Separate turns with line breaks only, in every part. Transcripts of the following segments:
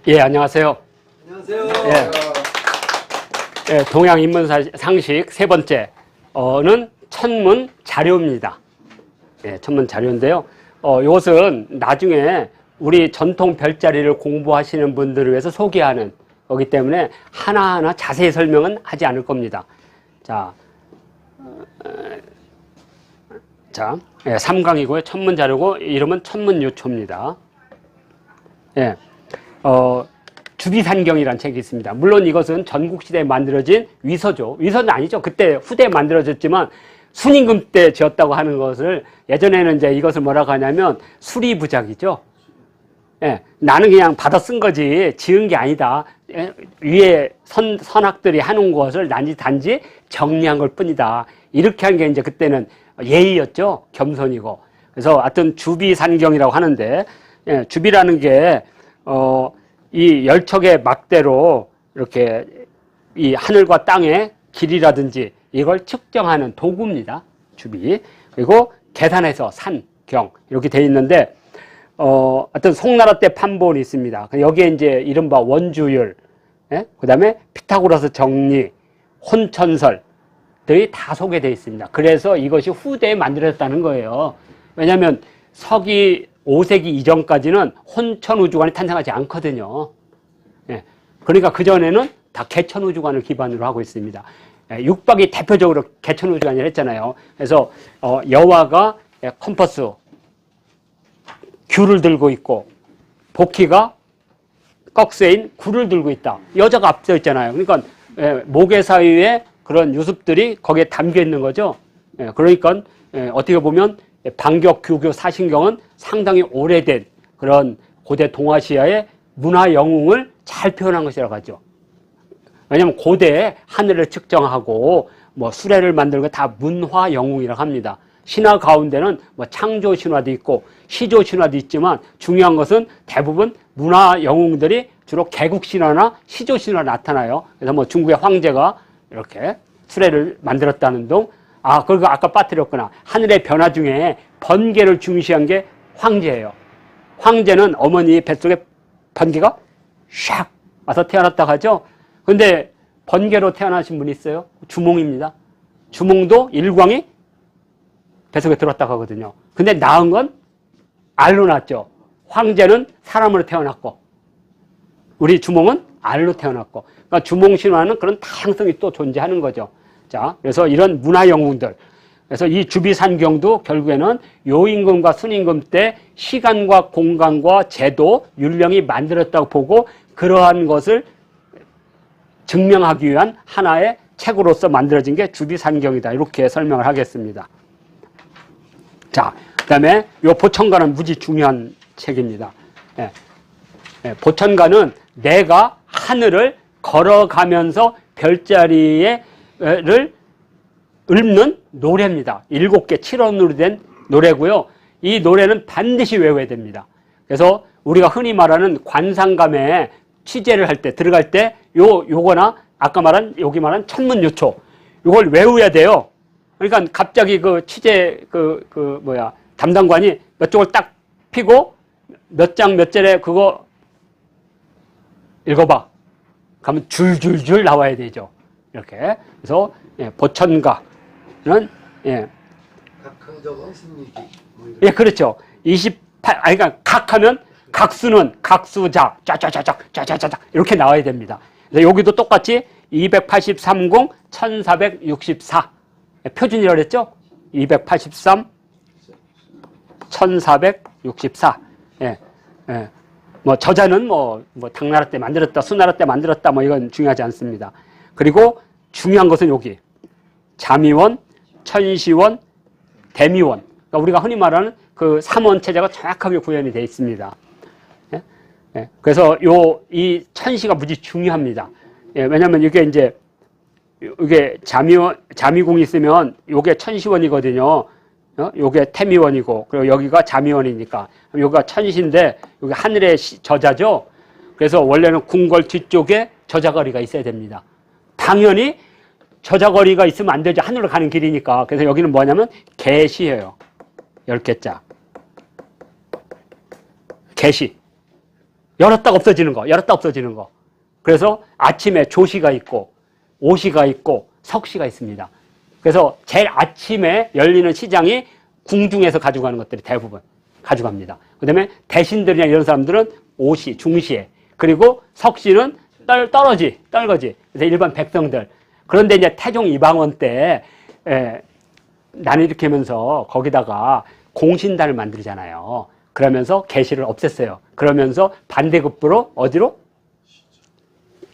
예, 안녕하세요.
안녕하세요.
예, 동양인문상식 세 번째는 천문 자료입니다. 예, 천문 자료인데요. 이것은 나중에 우리 전통 별자리를 공부하시는 분들을 위해서 소개하는 거기 때문에 하나하나 자세히 설명은 하지 않을 겁니다. 자, 3강이고요. 천문 자료고 이름은 천문요초입니다. 예. 주비산경이라는 책이 있습니다. 물론 이것은 전국시대에 만들어진 위서죠. 위서는 아니죠. 그때 후대에 만들어졌지만 순임금 때 지었다고 하는 것을 예전에는 이제 이것을 뭐라고 하냐면 수리부작이죠. 예, 나는 그냥 받아 쓴 거지 지은 게 아니다. 예, 위에 선학들이 하는 것을 단지 정리한 걸 뿐이다. 이렇게 한 게 이제 그때는 예의였죠. 겸손이고. 그래서 하여튼 주비산경이라고 하는데, 예, 주비라는 게 이 열척의 막대로 이렇게 이 하늘과 땅의 길이라든지 이걸 측정하는 도구입니다. 주비. 그리고 계산해서 산, 경 이렇게 돼 있는데 하여튼 송나라 때 판본이 있습니다. 여기에 이제 이른바 원주율, 예? 그다음에 피타고라스 정리, 혼천설들이 다 소개되어 있습니다. 그래서 이것이 후대에 만들어졌다는 거예요. 왜냐하면 서기 5세기 이전까지는 혼천우주관이 탄생하지 않거든요. 예. 그러니까 그전에는 다 개천우주관을 기반으로 하고 있습니다. 예. 육박이 대표적으로 개천우주관이라 했잖아요. 그래서 여화가 컴퍼스, 귤을 들고 있고 복희가 꺽쇠인 굴을 들고 있다. 여자가 앞서 있잖아요. 그러니까 모계 사이에 그런 유습들이 거기에 담겨 있는 거죠. 예. 그러니까 어떻게 보면 방격, 규교, 사신경은 상당히 오래된 그런 고대 동아시아의 문화 영웅을 잘 표현한 것이라고 하죠. 왜냐하면 고대에 하늘을 측정하고 뭐 수레를 만들고 다 문화 영웅이라고 합니다. 신화 가운데는 뭐 창조 신화도 있고 시조 신화도 있지만 중요한 것은 대부분 문화 영웅들이 주로 개국 신화나 시조 신화로 나타나요. 그래서 뭐 중국의 황제가 이렇게 수레를 만들었다는 등 그리고 아까 빠뜨렸구나. 하늘의 변화 중에 번개를 중시한 게 황제예요. 황제는 어머니 뱃속에 번개가 샥 와서 태어났다고 하죠. 근데 번개로 태어나신 분이 있어요. 주몽입니다. 주몽도 일광이 뱃속에 들어왔다고 하거든요. 근데 낳은 건 알로 낳았죠. 황제는 사람으로 태어났고 우리 주몽은 알로 태어났고 그러니까 주몽 신화는 그런 다양성이 또 존재하는 거죠. 자, 그래서 이런 문화 영웅들. 그래서 이 주비산경도 결국에는 요임금과 순임금 때 시간과 공간과 제도, 율령이 만들었다고 보고 그러한 것을 증명하기 위한 하나의 책으로서 만들어진 게 주비산경이다. 이렇게 설명을 하겠습니다. 자, 그 다음에 요 보천가는 무지 중요한 책입니다. 보천가는 내가 하늘을 걸어가면서 별자리를 읊는 노래입니다. 7개 7원으로 된 노래고요. 이 노래는 반드시 외워야 됩니다. 그래서 우리가 흔히 말하는 관상감에 취재를 할 때 들어갈 때 요거나 아까 말한 여기 말한 천문요초 요걸 외워야 돼요. 그러니까 갑자기 그 취재 담당관이 몇 쪽을 딱 피고 몇 장 몇 절에 그거 읽어봐. 그러면 줄줄줄 나와야 되죠. 이렇게. 그래서 보천가는
각흥적은 심리기.
예, 그렇죠. 28 그러니까 각하면 각수는 각수작 짜짜짜작 이렇게 나와야 됩니다. 그래서 여기도 똑같이 283공 1464 표준이라고 그랬죠? 283 1464. 뭐 저자는 뭐 당나라 때 만들었다, 수나라 때 만들었다, 뭐 이건 중요하지 않습니다. 그리고 중요한 것은 여기 자미원, 천시원, 대미원. 그러니까 우리가 흔히 말하는 그 삼원 체제가 정확하게 구현이 되어 있습니다. 그래서 이 천시가 무지 중요합니다. 왜냐하면 이게 이제 이게 자미궁이 있으면 이게 천시원이거든요. 요게 태미원이고 그리고 여기가 자미원이니까 여기가 천시인데 여기 하늘의 저자죠. 그래서 원래는 궁궐 뒤쪽에 저자거리가 있어야 됩니다. 당연히 저자거리가 있으면 안 되죠. 하늘로 가는 길이니까. 그래서 여기는 뭐냐면 개시예요. 10개자. 개시. 열었다가 없어지는 거, 열었다 없어지는 거. 그래서 아침에 조시가 있고 오시가 있고 석시가 있습니다. 그래서 제일 아침에 열리는 시장이 궁중에서 가져가는 것들이 대부분 가져갑니다. 그 다음에 대신들이나 이런 사람들은 오시, 중시에, 그리고 석시는 떨거지. 그래서 일반 백성들. 그런데 이제 태종 이방원 때 나는 이렇게 하면서 거기다가 공신단을 만들잖아요. 그러면서 계시를 없앴어요. 그러면서 반대급부로 어디로?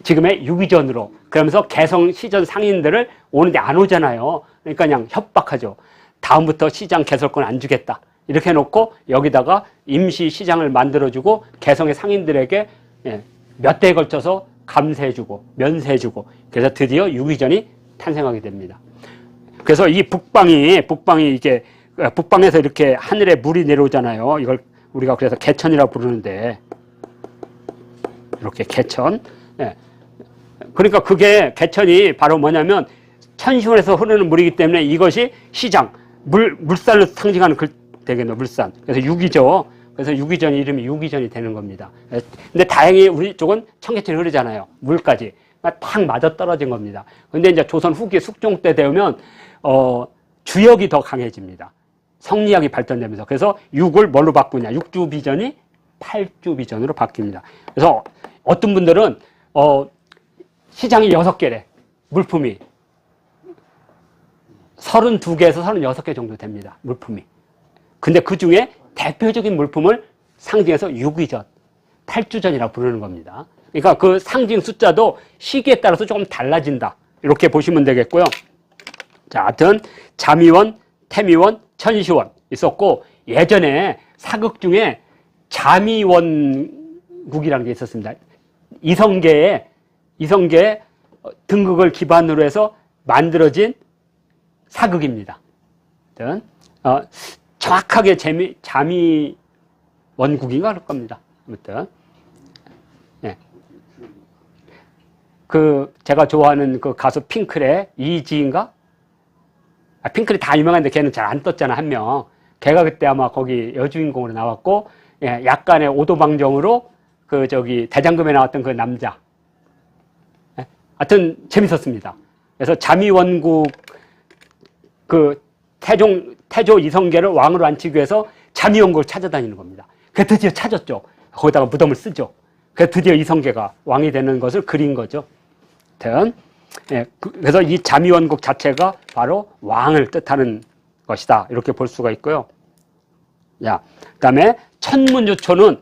지금의 유기전으로. 그러면서 개성 시전 상인들을 오는데 안 오잖아요. 그러니까 그냥 협박하죠. 다음부터 시장 개설권 안 주겠다. 이렇게 해놓고 여기다가 임시 시장을 만들어주고 개성의 상인들에게 몇 대에 걸쳐서 감세해주고 면세해주고, 그래서 드디어 유기전이 탄생하게 됩니다. 그래서 이 북방이 이게 북방에서 이렇게 하늘에 물이 내려오잖아요. 이걸 우리가 그래서 개천이라고 부르는데, 이렇게 개천. 그러니까 그게 개천이 바로 뭐냐면 천시원에서 흐르는 물이기 때문에 이것이 시장, 물산을 상징하는 되겠네요. 물산. 그래서 유기죠. 그래서 유기전 이름이 유기전이 되는 겁니다. 근데 다행히 우리 쪽은 청계천이 흐르잖아요. 물까지. 딱 맞아 떨어진 겁니다. 근데 이제 조선 후기 숙종 때 되면, 주역이 더 강해집니다. 성리학이 발전되면서. 그래서 육을 뭘로 바꾸냐. 육주비전이 팔주비전으로 바뀝니다. 그래서 어떤 분들은, 시장이 6개래. 물품이. 32개에서 36개 정도 됩니다. 물품이. 근데 그 중에 대표적인 물품을 상징해서 유기전, 팔주전이라고 부르는 겁니다. 그러니까 그 상징 숫자도 시기에 따라서 조금 달라진다. 이렇게 보시면 되겠고요. 자, 하여튼 자미원, 태미원, 천시원 있었고, 예전에 사극 중에 자미원국이라는 게 있었습니다. 이성계의 등극을 기반으로 해서 만들어진 사극입니다. 하여튼 정확하게 자미원국인가 그럴 겁니다. 아무튼 제가 좋아하는 그 가수 핑클의 이지인가? 핑클이 다 유명한데 걔는 잘 안 떴잖아, 한 명. 걔가 그때 아마 거기 여주인공으로 나왔고, 약간의 오도방정으로 대장금에 나왔던 그 남자. 하여튼 재밌었습니다. 그래서 자미원국 태조 이성계를 왕으로 앉히기 위해서 자미원국을 찾아다니는 겁니다. 그 드디어 찾았죠. 거기다가 무덤을 쓰죠. 그 드디어 이성계가 왕이 되는 것을 그린 거죠. 하여튼 그래서 이 자미원국 자체가 바로 왕을 뜻하는 것이다. 이렇게 볼 수가 있고요. 자, 그다음에 천문유초는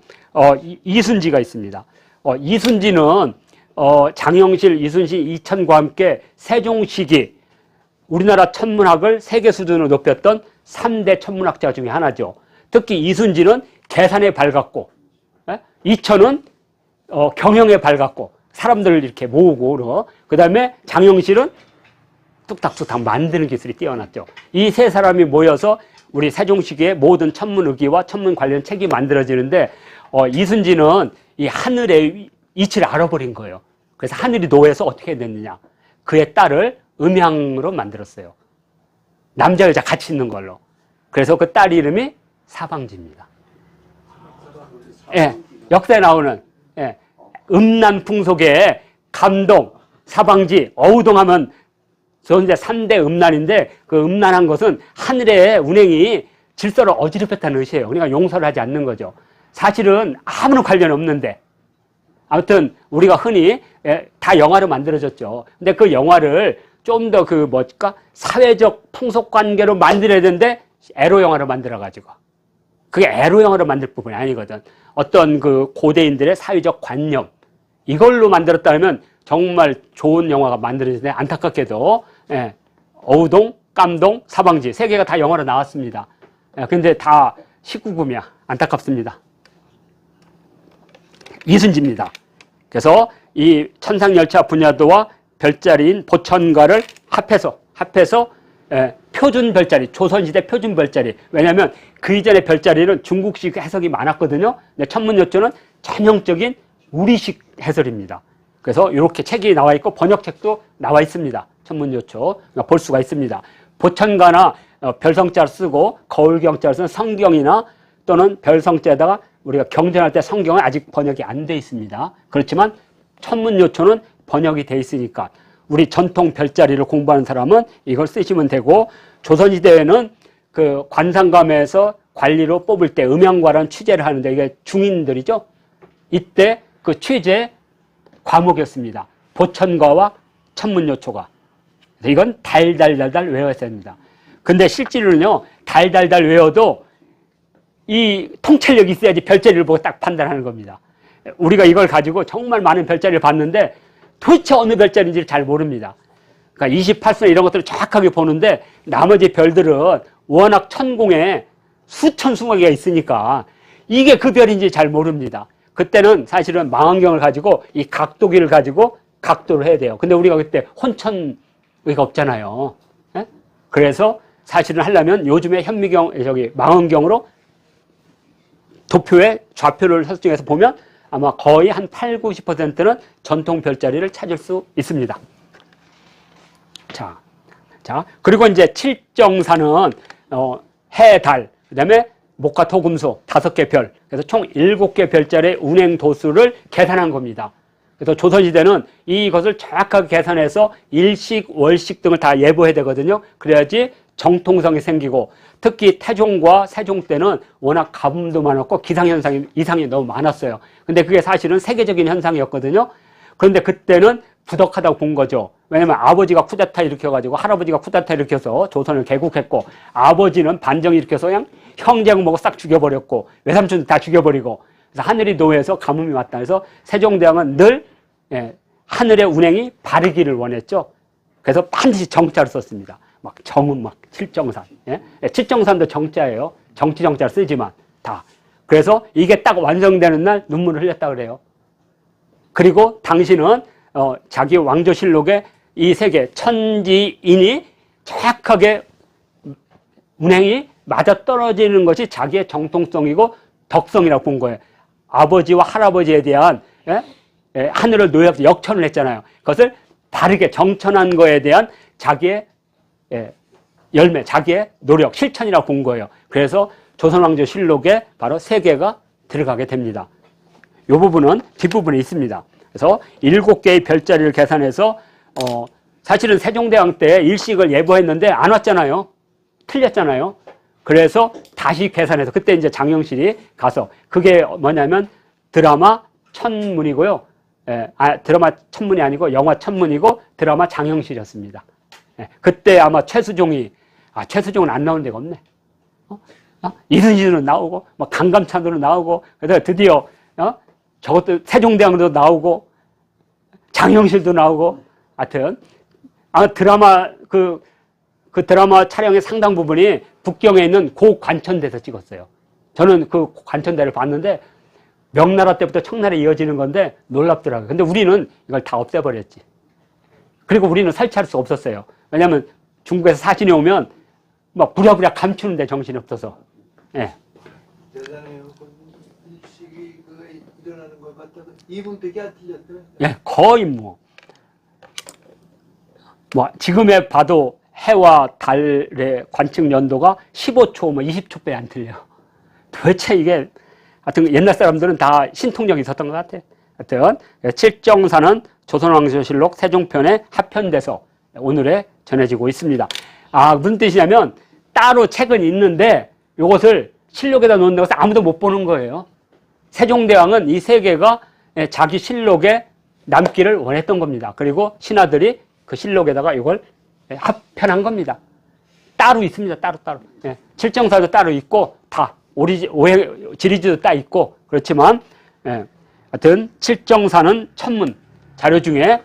이순지가 있습니다. 이순지는 장영실, 이순신, 이천과 함께 세종시기 우리나라 천문학을 세계 수준으로 높였던 3대 천문학자 중에 하나죠. 특히 이순지는 계산에 밝았고, 이천은 경영에 밝았고, 사람들을 이렇게 모으고, 그 다음에 장영실은 뚝딱뚝딱 만드는 기술이 뛰어났죠. 이 세 사람이 모여서 우리 세종시기의 모든 천문의기와 천문 관련 책이 만들어지는데, 이순지는 이 하늘의 이치를 알아버린 거예요. 그래서 하늘이 노해서 어떻게 됐느냐. 그의 딸을 음향으로 만들었어요. 남자, 여자 같이 있는 걸로. 그래서 그 딸 이름이 사방지입니다. 역사에 나오는, 음란풍속의 감동, 사방지, 어우동하면 저 이제 3대 음란인데 그 음란한 것은 하늘의 운행이 질서를 어지럽혔다는 의미예요. 그러니까 용서를 하지 않는 거죠. 사실은 아무런 관련 없는데 아무튼 우리가 흔히 다 영화로 만들어졌죠. 근데 그 영화를 좀 더 사회적 풍속관계로 만들어야 되는데 에로 영화로 만들어가지고 그게 에로 영화로 만들 부분이 아니거든. 어떤 그 고대인들의 사회적 관념 이걸로 만들었다면 정말 좋은 영화가 만들어지는데 안타깝게도 어우동, 깜동, 사방지 세 개가 다 영화로 나왔습니다. 근데 다 19금이야. 안타깝습니다. 이순지입니다. 그래서 이 천상열차 분야도와 별자리인 보천가를 합해서 표준 별자리, 조선시대 표준 별자리. 왜냐하면 그 이전의 별자리는 중국식 해석이 많았거든요. 근데 천문요초는 전형적인 우리식 해설입니다. 그래서 이렇게 책이 나와 있고 번역책도 나와 있습니다. 천문요초 볼 수가 있습니다. 보천가나 별성자를 쓰고 거울경자를 쓰는 성경이나 또는 별성자에다가 우리가 경전할 때 성경은 아직 번역이 안 돼 있습니다. 그렇지만 천문요초는 번역이 돼 있으니까 우리 전통 별자리를 공부하는 사람은 이걸 쓰시면 되고, 조선시대에는 그 관상감에서 관리로 뽑을 때 음양과라는 취재를 하는데 이게 중인들이죠. 이때 그 취재 과목이었습니다. 보천과와 천문요초가. 이건 달달달달 외웠어야 합니다. 근데 실제로는요, 달달달 외워도 이 통찰력이 있어야지 별자리를 보고 딱 판단하는 겁니다. 우리가 이걸 가지고 정말 많은 별자리를 봤는데 도대체 어느 별자리인지를 잘 모릅니다. 그러니까 28선 이런 것들을 정확하게 보는데 나머지 별들은 워낙 천공에 수천 수만 개가 있으니까 이게 그 별인지 잘 모릅니다. 그때는 사실은 망원경을 가지고 이 각도기를 가지고 각도를 해야 돼요. 근데 우리가 그때 혼천의가 없잖아요. 예? 그래서 사실은 하려면 요즘에 망원경으로 도표의 좌표를 설정해서 보면 아마 거의 한 8, 90%는 전통 별자리를 찾을 수 있습니다. 자, 그리고 이제 칠정사는 해, 달, 그 다음에 목화, 토, 금수 5개 별, 그래서 총 7개 별자리의 운행 도수를 계산한 겁니다. 그래서 조선시대는 이것을 정확하게 계산해서 일식, 월식 등을 다 예보해야 되거든요. 그래야지 정통성이 생기고, 특히 태종과 세종 때는 워낙 가뭄도 많았고 기상현상이, 이상이 너무 많았어요. 근데 그게 사실은 세계적인 현상이었거든요. 그런데 그때는 부덕하다고 본 거죠. 왜냐면 아버지가 쿠데타 일으켜가지고 할아버지가 쿠데타 일으켜서 조선을 개국했고, 아버지는 반정 일으켜서 그냥 형제하고 뭐고 싹 죽여버렸고, 외삼촌도 다 죽여버리고, 그래서 하늘이 노해서 가뭄이 왔다. 그래서 세종대왕은 늘 하늘의 운행이 바르기를 원했죠. 그래서 반드시 정자를 썼습니다. 막 정은 막 칠정산. 칠정산도 정자예요. 정치정자를 쓰지만 다. 그래서 이게 딱 완성되는 날 눈물을 흘렸다 그래요. 그리고 당신은 자기 왕조실록에 이 세계 천지인이 정확하게 운행이 맞아떨어지는 것이 자기의 정통성이고 덕성이라고 본 거예요. 아버지와 할아버지에 대한 하늘을 노여서 역천을 했잖아요. 그것을 바르게 정천한 거에 대한 자기의 열매, 자기의 노력, 실천이라고 본 거예요. 그래서 조선왕조실록에 바로 3개가 들어가게 됩니다. 이 부분은 뒷부분에 있습니다. 그래서 7개의 별자리를 계산해서 사실은 세종대왕 때 일식을 예보했는데 안 왔잖아요. 틀렸잖아요. 그래서 다시 계산해서 그때 이제 장영실이 가서, 그게 뭐냐면 드라마 천문이고요. 드라마 천문이 아니고 영화 천문이고 드라마 장영실이었습니다. 그때 아마 최수종은 안 나오는 데가 없네. 이순신은 나오고, 뭐 강감찬으로 나오고, 그래서 드디어 저것도 세종대왕도 나오고, 장영실도 나오고, 하여튼 드라마 그 드라마 촬영의 상당 부분이 북경에 있는 고 관천대에서 찍었어요. 저는 그 관천대를 봤는데 명나라 때부터 청나라에 이어지는 건데 놀랍더라고요. 근데 우리는 이걸 다 없애버렸지. 그리고 우리는 설치할 수 없었어요. 왜냐하면 중국에서 사진이 오면 막 부랴부랴 감추는데 정신이 없어서. 예.
대단해요. 일식이 일어나는 걸 봤다가 2분밖에 안 틀렸더라고요.
예, 거의 뭐 지금에 봐도 해와 달의 관측 연도가 15초, 20초밖에 안 틀려요. 도대체 이게, 하여튼 옛날 사람들은 다 신통력이 있었던 것 같아요. 하여튼, 칠정사는 조선왕조실록 세종편에 합편돼서 오늘에 전해지고 있습니다. 무슨 뜻이냐면, 따로 책은 있는데, 이것을 실록에다 놓는 것을 아무도 못 보는 거예요. 세종대왕은 이 3개가 자기 실록에 남기를 원했던 겁니다. 그리고 신하들이 그 실록에다가 이걸 합편한 겁니다. 따로 있습니다. 따로. 칠정사도 따로 있고, 다, 지리지도 따 있고, 그렇지만, 하여튼, 칠정사는 천문 자료 중에,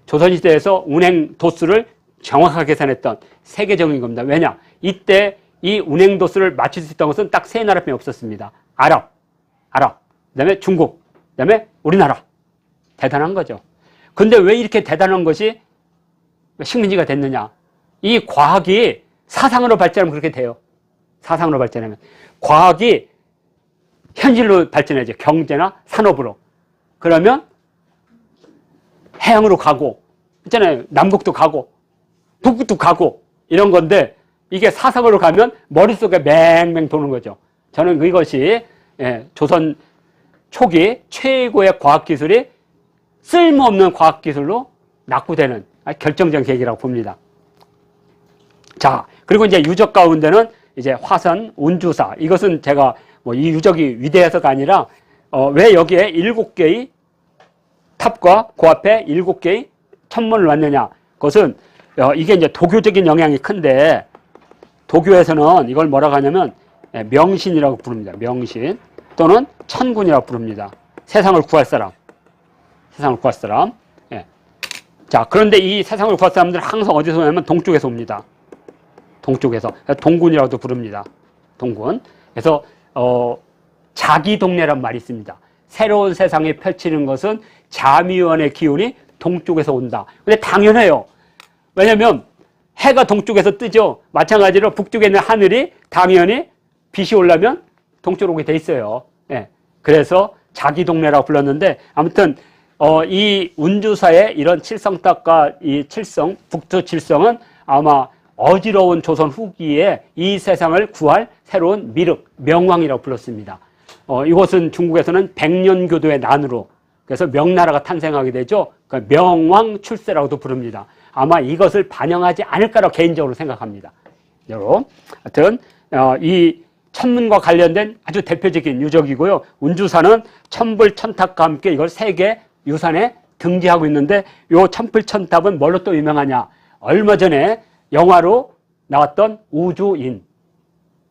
조선시대에서 운행 도수를 정확하게 계산했던 세계적인 겁니다. 왜냐? 이때 이 운행 도수를 맞출 수 있던 것은 딱 3나라뿐이 없었습니다. 아랍, 그 다음에 중국, 그 다음에 우리나라. 대단한 거죠. 근데 왜 이렇게 대단한 것이 식민지가 됐느냐? 이 과학이 사상으로 발전하면 그렇게 돼요. 사상으로 발전하면. 과학이 현실로 발전하죠. 경제나 산업으로. 그러면 해양으로 가고, 있잖아요. 남북도 가고, 북극도 가고, 이런 건데, 이게 사상으로 가면 머릿속에 맹맹 도는 거죠. 저는 이것이 조선 초기 최고의 과학기술이 쓸모없는 과학기술로 낙후되는 결정적인 계기라고 봅니다. 자, 그리고 이제 유적 가운데는 이제 화성, 운주사. 이것은 제가 뭐 이 유적이 위대해서가 아니라, 왜 여기에 7개의 탑과 그 앞에 7개의 천문을 놨느냐. 그것은, 이게 이제 도교적인 영향이 큰데, 도교에서는 이걸 뭐라고 하냐면, 명신이라고 부릅니다. 명신. 또는 천군이라고 부릅니다. 세상을 구할 사람. 세상을 구할 사람. 예. 자, 그런데 이 세상을 구할 사람들은 항상 어디서 오냐면 동쪽에서 옵니다. 동쪽에서. 동군이라고도 부릅니다. 동군. 그래서, 자기 동네란 말이 있습니다. 새로운 세상이 펼치는 것은 자미원의 기운이 동쪽에서 온다. 근데 당연해요. 왜냐면 해가 동쪽에서 뜨죠. 마찬가지로 북쪽에 있는 하늘이 당연히 빛이 오려면 동쪽으로 오게 돼 있어요. 예. 그래서 자기 동네라고 불렀는데, 아무튼 이 운주사의 이런 칠성탑과 이 칠성, 북두 칠성은 아마 어지러운 조선 후기에 이 세상을 구할 새로운 미륵, 명왕이라고 불렀습니다. 이곳은 중국에서는 백년교도의 난으로, 그래서 명나라가 탄생하게 되죠. 그러니까 명왕 출세라고도 부릅니다. 아마 이것을 반영하지 않을까라고 개인적으로 생각합니다. 하여튼 이 천문과 관련된 아주 대표적인 유적이고요. 운주사는 천불천탑과 함께 이걸 세계 유산에 등재하고 있는데, 요 천불천탑은 뭘로 또 유명하냐? 얼마 전에 영화로 나왔던 우주인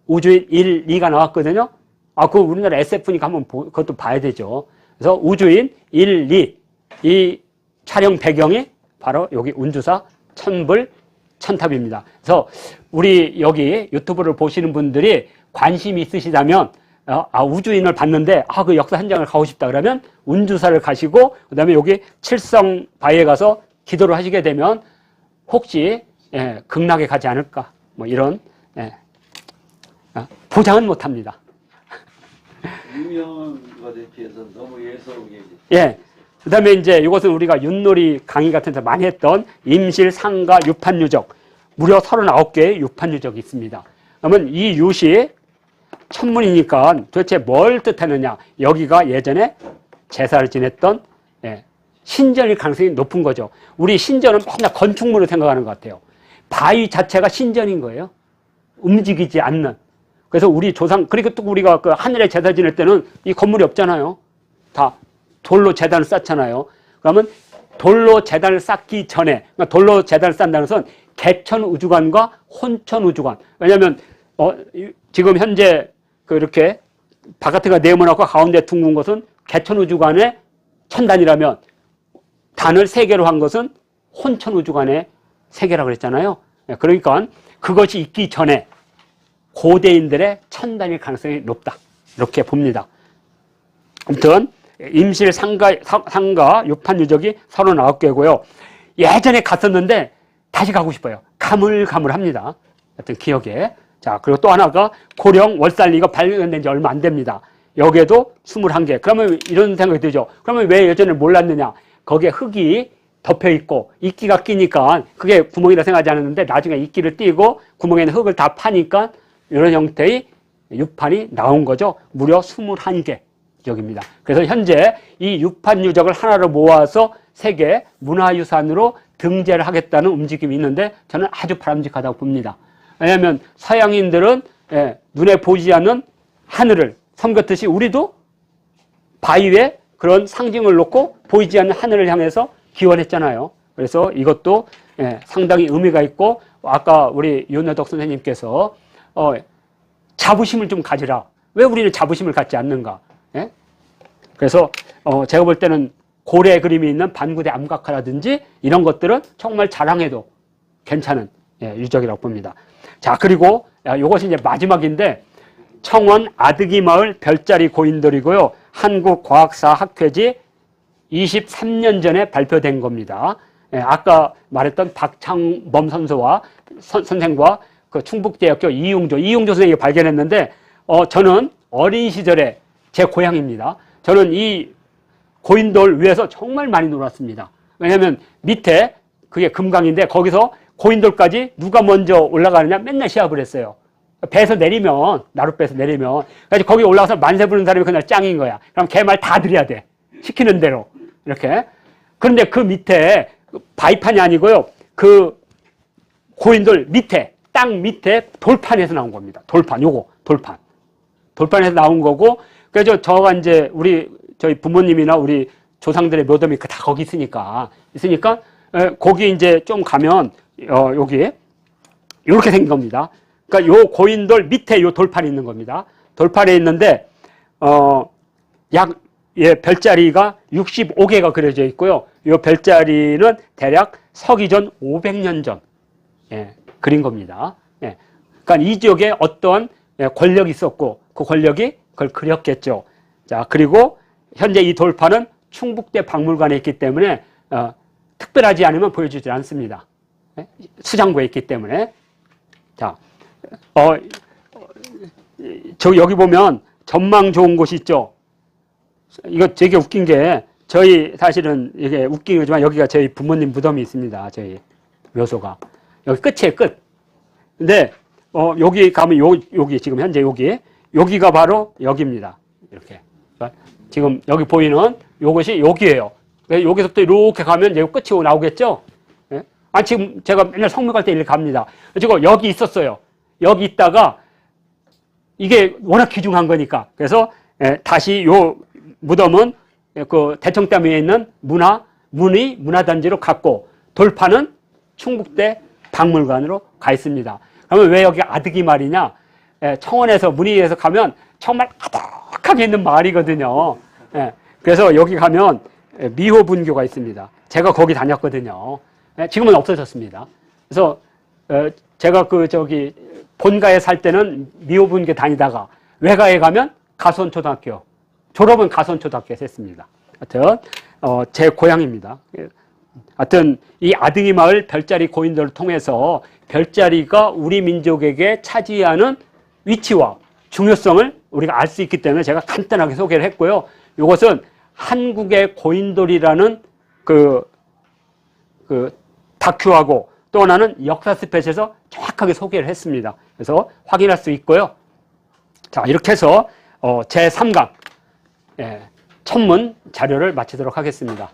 1, 2가 나왔거든요. 그거 우리나라 SF니까 한번 그것도 봐야 되죠. 그래서 우주인 1, 2, 이 촬영 배경이 바로 여기 운주사 천불천탑입니다. 그래서 우리 여기 유튜브를 보시는 분들이 관심이 있으시다면, 우주인을 봤는데, 그 역사 현장을 가고 싶다 그러면 운주사를 가시고, 그 다음에 여기 칠성바위에 가서 기도를 하시게 되면 혹시 극락에 가지 않을까, 뭐 이런, 보장은 못 합니다.
유명한 것에 비해서 너무 예사롭게.
예. 그 다음에 이제 이것은 우리가 윷놀이 강의 같은 데 많이 했던 임실, 상가, 유판유적. 무려 39개의 유판유적이 있습니다. 그러면 이 유시 천문이니까 도대체 뭘 뜻하느냐. 여기가 예전에 제사를 지냈던 신전일 가능성이 높은 거죠. 우리 신전은 맨날 건축물을 생각하는 것 같아요. 바위 자체가 신전인 거예요. 움직이지 않는. 그래서 우리 조상, 그리고 또 우리가 그 하늘에 제사 지낼 때는 이 건물이 없잖아요. 다 돌로 제단을 쌓잖아요. 그러면 돌로 제단을 쌓기 전에, 그러니까 돌로 제단을 쌓는다는 것은 개천우주관과 혼천우주관. 왜냐하면 지금 현재 이렇게 바깥에가 네모나고 가운데 둥근 것은 개천우주관의 천단이라면, 단을 3개로 한 것은 혼천우주관의 3개라고 그랬잖아요. 그러니까 그것이 있기 전에 고대인들의 천단일 가능성이 높다, 이렇게 봅니다. 아무튼 임실, 상가, 유판유적이 39개고요. 예전에 갔었는데 다시 가고 싶어요. 가물가물합니다. 하여튼 기억에. 자, 그리고 또 하나가 고령 월살리가 발견된 지 얼마 안 됩니다. 여기에도 21개. 그러면 이런 생각이 들죠. 그러면 왜 예전에 몰랐느냐? 거기에 흙이 덮여 있고 이끼가 끼니까 그게 구멍이라 생각하지 않았는데, 나중에 이끼를 띄고 구멍에 있는 흙을 다 파니까 이런 형태의 유판이 나온 거죠. 무려 21개 유적입니다. 그래서 현재 이 유판 유적을 하나로 모아서 세계 문화유산으로 등재를 하겠다는 움직임이 있는데, 저는 아주 바람직하다고 봅니다. 왜냐하면 서양인들은 눈에 보이지 않는 하늘을 섬겼듯이 우리도 바위에 그런 상징을 놓고 보이지 않는 하늘을 향해서 기원했잖아요. 그래서 이것도 상당히 의미가 있고, 아까 우리 윤여덕 선생님께서 자부심을 좀 가지라. 왜 우리는 자부심을 갖지 않는가? 그래서 제가 볼 때는 고래 그림이 있는 반구대 암각화라든지 이런 것들은 정말 자랑해도 괜찮은 유적이라고 봅니다. 자, 그리고 이것이 이제 마지막인데, 청원 아드기 마을 별자리 고인돌이고요. 한국과학사학회지 23년 전에 발표된 겁니다. 아까 말했던 박창범 선생과 그 충북대학교 이용조 선생님이 발견했는데, 저는 어린 시절에 제 고향입니다. 저는 이 고인돌 위에서 정말 많이 놀았습니다. 왜냐하면 밑에 그게 금강인데, 거기서 고인돌까지 누가 먼저 올라가느냐 맨날 시합을 했어요. 배에서 내리면, 나룻배에서 내리면, 그래서 거기 올라가서 만세 부르는 사람이 그날 짱인 거야. 그럼 걔 말 다 드려야 돼. 시키는 대로. 이렇게. 그런데 그 밑에, 바위판이 아니고요. 그 고인돌 밑에, 땅 밑에 돌판에서 나온 겁니다. 돌판, 요거, 돌판. 돌판에서 나온 거고, 그래서 저가 이제 저희 부모님이나 우리 조상들의 묘덤이 다 거기 있으니까, 거기 이제 좀 가면, 여기, 요렇게 생긴 겁니다. 그러니까 요 고인돌 밑에 요 돌판이 있는 겁니다. 돌판에 있는데, 별자리가 65개가 그려져 있고요. 요 별자리는 대략 서기전 500년 전, 그린 겁니다. 그러니까 이 지역에 어떤 권력이 있었고, 그 권력이 그걸 그렸겠죠. 자, 그리고 현재 이 돌판은 충북대 박물관에 있기 때문에, 특별하지 않으면 보여주지 않습니다. 수장고에 있기 때문에. 자, 여기 보면 전망 좋은 곳이 있죠. 이거 되게 웃긴 게, 사실은 이게 웃긴 거지만 여기가 저희 부모님 무덤이 있습니다. 저희 묘소가. 여기 끝이에요, 끝. 근데, 여기 가면 여기 지금 현재 여기가 바로 여기입니다. 이렇게. 지금 여기 보이는 요것이 여기예요. 여기서부터 이렇게 가면 이제 끝이 나오겠죠? 지금 제가 맨날 성묘 갈 때 이렇게 갑니다. 지금 여기 있었어요. 여기 있다가 이게 워낙 귀중한 거니까. 그래서 다시 요 무덤은 그 대청댐 위에 있는 문화단지로 갔고, 돌판은 충북대 박물관으로 가 있습니다. 그러면 왜 여기 아득이 마을이냐? 청원에서 문의에서 가면 정말 아득하게 있는 마을이거든요. 그래서 여기 가면 미호분교가 있습니다. 제가 거기 다녔거든요. 지금은 없어졌습니다. 그래서 제가 본가에 살 때는 미호분교 다니다가 외가에 가면 가수원초등학교, 졸업은 가수원초등학교에서 했습니다. 하여튼 제 고향입니다. 하여튼 이 아등이 마을 별자리 고인돌을 통해서 별자리가 우리 민족에게 차지하는 위치와 중요성을 우리가 알 수 있기 때문에 제가 간단하게 소개를 했고요. 이것은 한국의 고인돌이라는 그 다큐하고 또 하나는 역사 스페셜에서 정확하게 소개를 했습니다. 그래서 확인할 수 있고요. 자, 이렇게 해서 제3강 천문 자료를 마치도록 하겠습니다.